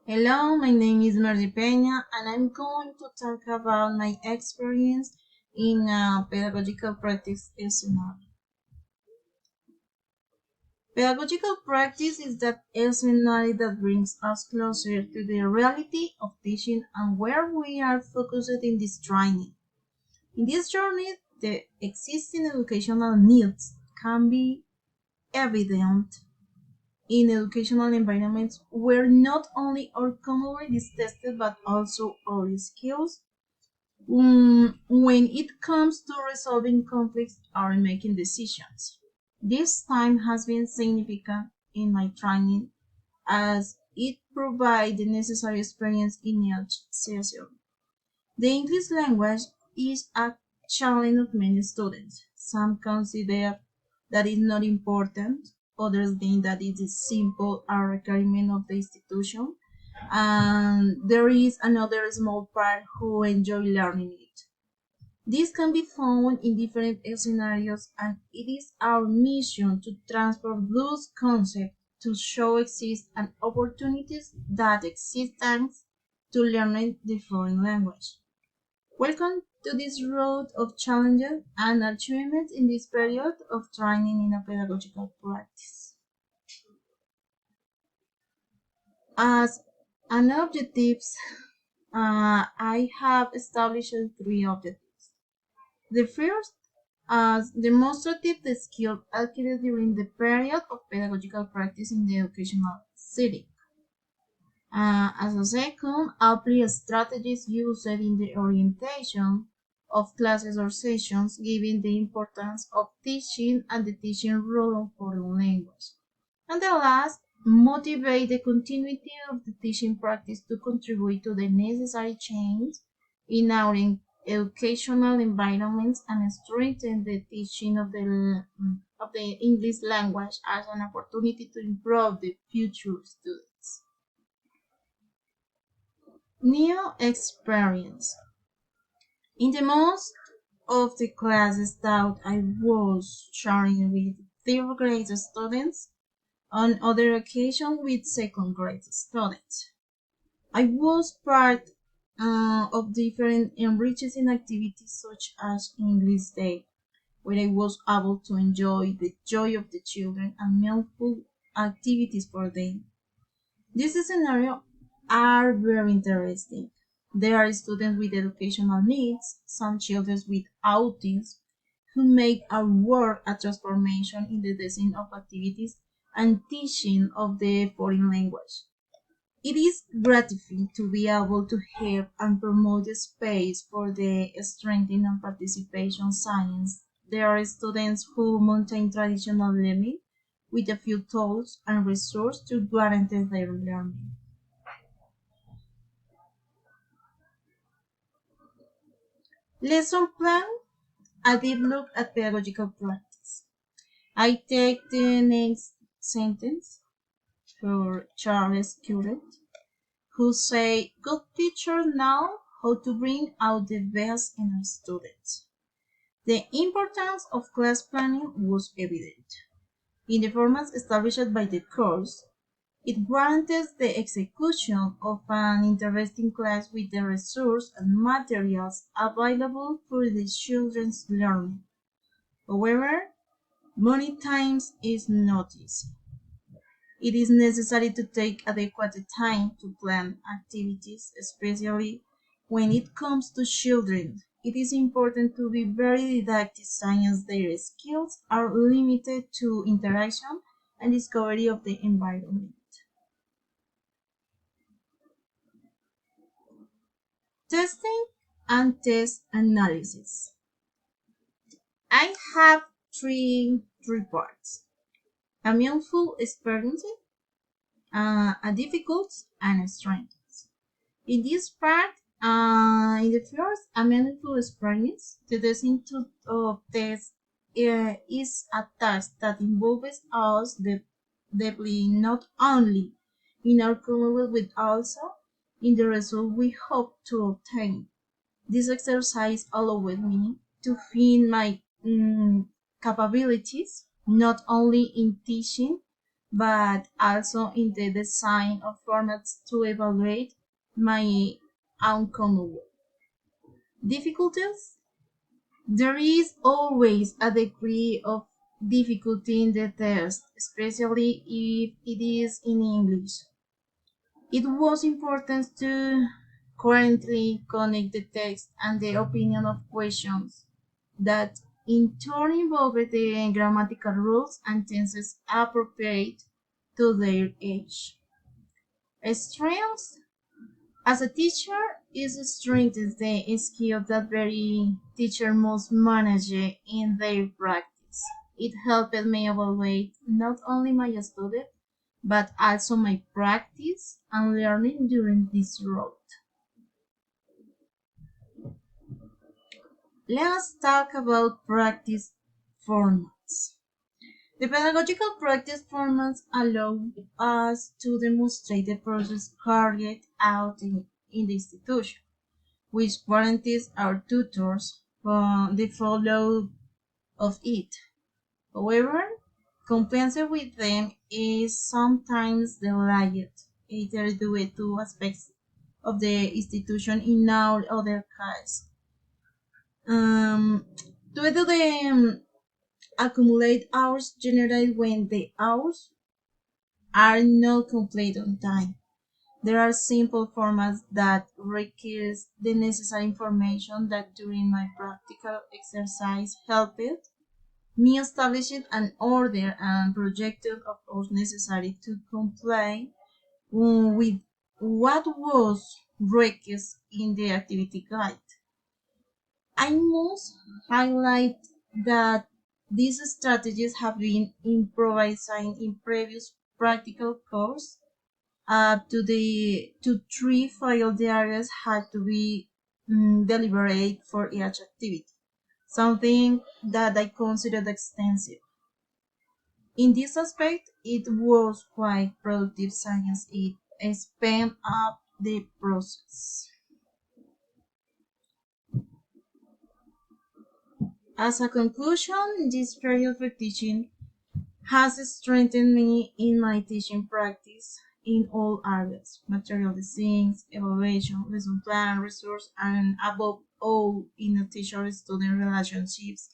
Hello, my name is Margie Peña, and I'm going to talk about my experience in a pedagogical practice scenario. Pedagogical practice is that scenario that brings us closer to the reality of teaching and where we are focused in this training. In this journey, the existing educational needs can be evident in educational environments where not only our community is tested but also our skills when it comes to resolving conflicts or making decisions. This time has been significant in my training as it provides the necessary experience in each session. The English language is a challenge of many students. Some consider that it's not important, others think that it is simple a requirement of the institution, and there is another small part who enjoy learning it. This can be found in different scenarios, and it is our mission to transform those concepts to show exist and opportunities that exist thanks to learning the foreign language. Welcome to this road of challenges and achievements in this period of training in a pedagogical practice. As an objectives, I have established three objectives. The first, as demonstrative the skill acquired during the period of pedagogical practice in the educational setting. As a second, apply strategies used in the orientation of classes or sessions, given the importance of teaching and the teaching role of foreign language. And the last, motivate the continuity of the teaching practice to contribute to the necessary change in our educational environments and strengthen the teaching of the English language as an opportunity to improve the future students. New experience. In the most of the classes that I was sharing with third grade students, on other occasions with second grade students. I was part of different enriching activities such as English Day, where I was able to enjoy the joy of the children and meaningful activities for them. These scenarios are very interesting. There are students with educational needs, some children with autism, who make our work a transformation in the design of activities and teaching of the foreign language. It is gratifying to be able to help and promote the space for the strengthening and participation science. There are students who maintain traditional learning with a few tools and resources to guarantee their learning. Lesson plan, a deep look at pedagogical practice. I take the next sentence for Charles Curret, who say, good teachers know how to bring out the best in our students. The importance of class planning was evident. In the formats established by the course, it guarantees the execution of an interesting class with the resources and materials available for the children's learning. However, many times is not easy. It is necessary to take adequate time to plan activities, especially when it comes to children. It is important to be very didactic since their skills are limited to interaction and discovery of the environment. Testing and test analysis. I have three parts. A meaningful experience, a difficult, and a strength. In this part, in the first, a meaningful experience, the design of test is a task that involves us deeply not only in our community but also in the result we hope to obtain. This exercise allowed me to find my capabilities not only in teaching but also in the design of formats to evaluate my outcome work. Difficulties? There is always a degree of difficulty in the test, especially if it is in English. It was important to currently connect the text and the opinion of questions that in turn involved the grammatical rules and tenses appropriate to their age. Strengths. As a teacher, is strengthens the skill that very teacher must manage in their practice. It helped me evaluate not only my student, but also my practice and learning during this road. Let's talk about practice formats. The pedagogical practice formats allow us to demonstrate the process carried out in the institution, which guarantees our tutors the follow of it. However, compliance with them is sometimes delayed, either due to aspects of the institution in all other cases. Um, Due to the accumulate hours generated when the hours are not complete on time. There are simple formats that requires the necessary information that during my practical exercise helped me establish an order and projected of course necessary to comply with what was required in the activity guide. I must highlight that these strategies have been improvised in previous practical course up to three failed areas had to be deliberate for each activity, something that I considered extensive. In this aspect, it was quite productive science. It sped up the process. As a conclusion, this period of teaching has strengthened me in my teaching practice in all areas: material design, evaluation, lesson plan, resource, and above all, in the teacher-student relationships.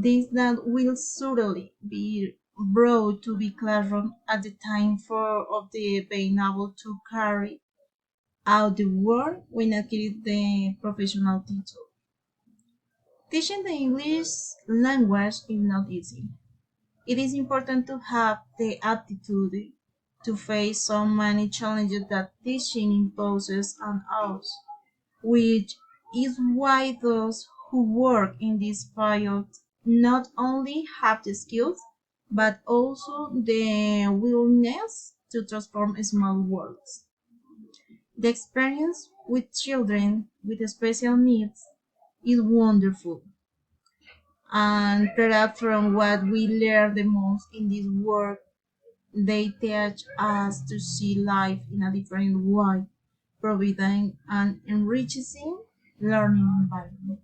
Things that will certainly be brought to the classroom at the time for of the being able to carry out the work when acquired the professional title. Teaching the English language is not easy. It is important to have the aptitude to face so many challenges that teaching imposes on us, which is why those who work in this field not only have the skills, but also the willingness to transform small worlds. The experience with children with special needs is wonderful, and perhaps from what we learn the most in this work, they teach us to see life in a different way, providing an enriching learning environment.